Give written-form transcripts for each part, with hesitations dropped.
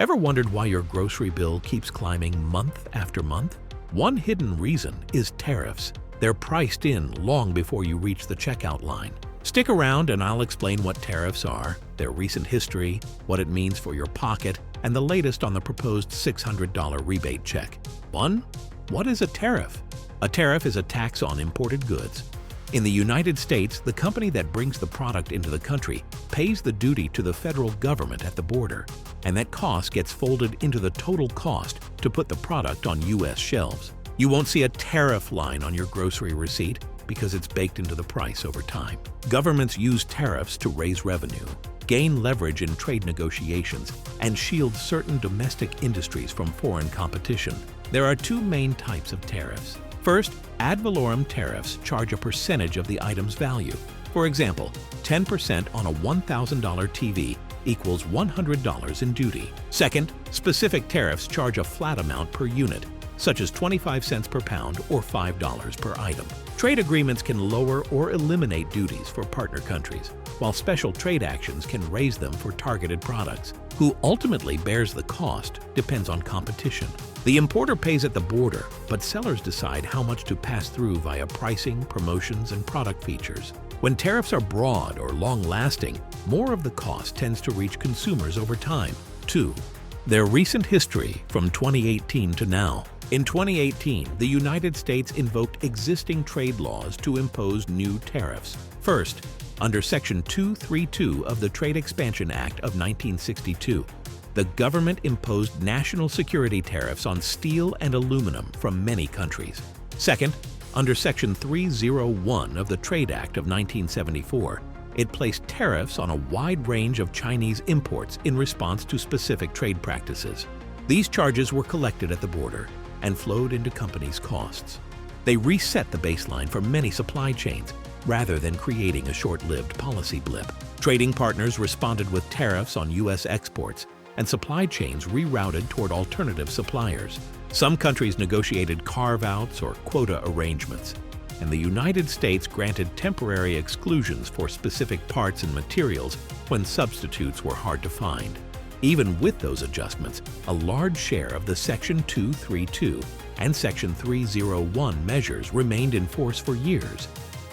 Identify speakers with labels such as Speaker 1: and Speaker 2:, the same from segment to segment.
Speaker 1: Ever wondered why your grocery bill keeps climbing month after month? One hidden reason is tariffs. They're priced in long before you reach the checkout line. Stick around and I'll explain what tariffs are, their recent history, what it means for your pocket, and the latest on the proposed $600 rebate check. 1. What is a tariff? A tariff is a tax on imported goods. In the United States, the company that brings the product into the country pays the duty to the federal government at the border, and that cost gets folded into the total cost to put the product on U.S. shelves. You won't see a tariff line on your grocery receipt because it's baked into the price over time. Governments use tariffs to raise revenue, gain leverage in trade negotiations, and shield certain domestic industries from foreign competition. There are two main types of tariffs. First, ad valorem tariffs charge a percentage of the item's value. For example, 10% on a $1,000 TV equals $100 in duty. Second, specific tariffs charge a flat amount per unit, such as 25 cents per pound or $5 per item. Trade agreements can lower or eliminate duties for partner countries, while special trade actions can raise them for targeted products. Who ultimately bears the cost depends on competition. The importer pays at the border, but sellers decide how much to pass through via pricing, promotions, and product features. When tariffs are broad or long-lasting, more of the cost tends to reach consumers over time. 2. Their recent history from 2018 to now. In 2018, the United States invoked existing trade laws to impose new tariffs. First, under Section 232 of the Trade Expansion Act of 1962, the government imposed national security tariffs on steel and aluminum from many countries. Second, under Section 301 of the Trade Act of 1974, it placed tariffs on a wide range of Chinese imports in response to specific trade practices. These charges were collected at the border and flowed into companies' costs. They reset the baseline for many supply chains, rather than creating a short-lived policy blip. Trading partners responded with tariffs on U.S. exports, and supply chains rerouted toward alternative suppliers. Some countries negotiated carve-outs or quota arrangements, and the United States granted temporary exclusions for specific parts and materials when substitutes were hard to find. Even with those adjustments, a large share of the Section 232 and Section 301 measures remained in force for years,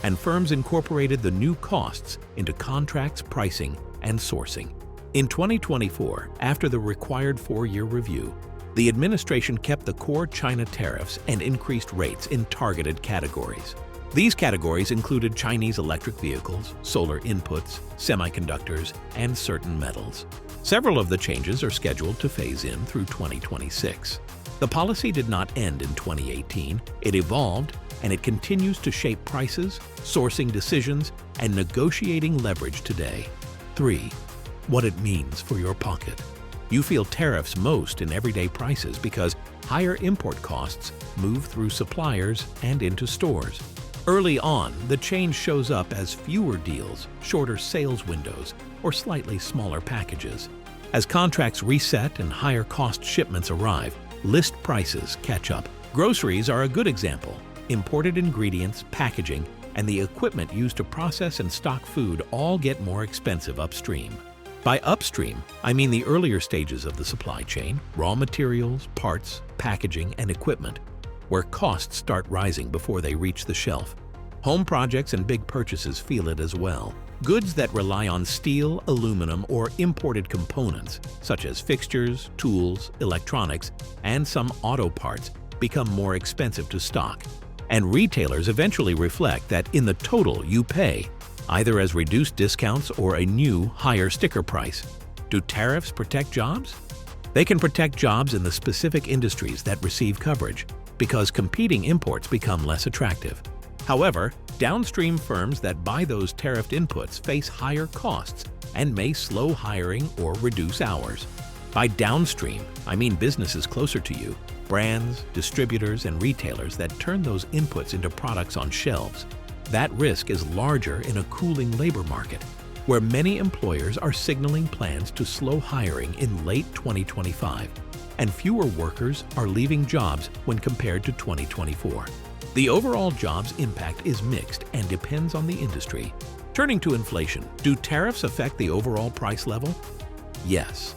Speaker 1: and firms incorporated the new costs into contracts, pricing, and sourcing. In 2024, after the required 4-year review, the administration kept the core China tariffs and increased rates in targeted categories. These categories included Chinese electric vehicles, solar inputs, semiconductors, and certain metals. Several of the changes are scheduled to phase in through 2026. The policy did not end in 2018. It evolved, and it continues to shape prices, sourcing decisions, and negotiating leverage today. 3. What it means for your pocket. You feel tariffs most in everyday prices because higher import costs move through suppliers and into stores. Early on, the change shows up as fewer deals, shorter sales windows, or slightly smaller packages. As contracts reset and higher cost shipments arrive, list prices catch up. Groceries are a good example. Imported ingredients, packaging, and the equipment used to process and stock food all get more expensive upstream. By upstream, I mean the earlier stages of the supply chain, raw materials, parts, packaging, and equipment, where costs start rising before they reach the shelf. Home projects and big purchases feel it as well. Goods that rely on steel, aluminum, or imported components, such as fixtures, tools, electronics, and some auto parts, become more expensive to stock. And retailers eventually reflect that in the total you pay, either as reduced discounts or a new, higher sticker price. Do tariffs protect jobs? They can protect jobs in the specific industries that receive coverage, because competing imports become less attractive. However, downstream firms that buy those tariffed inputs face higher costs and may slow hiring or reduce hours. By downstream, I mean businesses closer to you, brands, distributors, and retailers that turn those inputs into products on shelves. That risk is larger in a cooling labor market, where many employers are signaling plans to slow hiring in late 2025, and fewer workers are leaving jobs when compared to 2024. The overall jobs impact is mixed and depends on the industry. Turning to inflation, do tariffs affect the overall price level? Yes.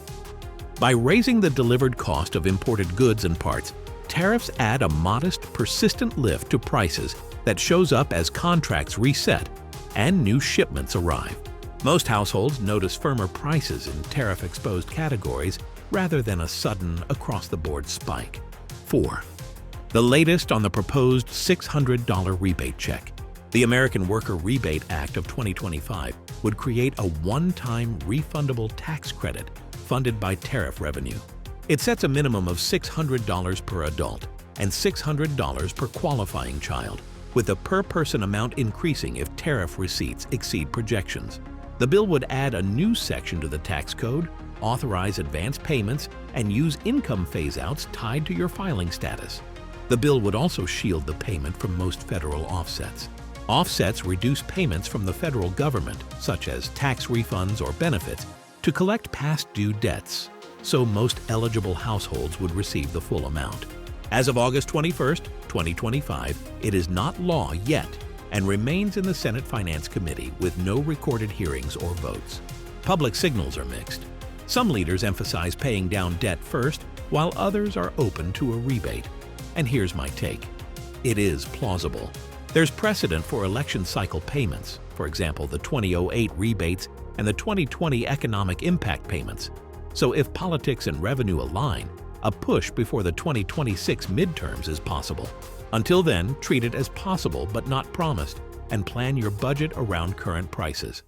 Speaker 1: By raising the delivered cost of imported goods and parts, tariffs add a modest, persistent lift to prices that shows up as contracts reset and new shipments arrive. Most households notice firmer prices in tariff-exposed categories rather than a sudden, across-the-board spike. 4. The latest on the proposed $600 rebate check. The American Worker Rebate Act of 2025 would create a one-time refundable tax credit funded by tariff revenue. It sets a minimum of $600 per adult and $600 per qualifying child, with the per-person amount increasing if tariff receipts exceed projections. The bill would add a new section to the tax code, authorize advance payments, and use income phase-outs tied to your filing status. The bill would also shield the payment from most federal offsets. Offsets reduce payments from the federal government, such as tax refunds or benefits, to collect past due debts, so most eligible households would receive the full amount. As of August 21, 2025, it is not law yet and remains in the Senate Finance Committee with no recorded hearings or votes. Public signals are mixed. Some leaders emphasize paying down debt first, while others are open to a rebate. And here's my take. It is plausible. There's precedent for election cycle payments, for example, the 2008 rebates and the 2020 economic impact payments. So if politics and revenue align, a push before the 2026 midterms is possible. Until then, treat it as possible but not promised, and plan your budget around current prices.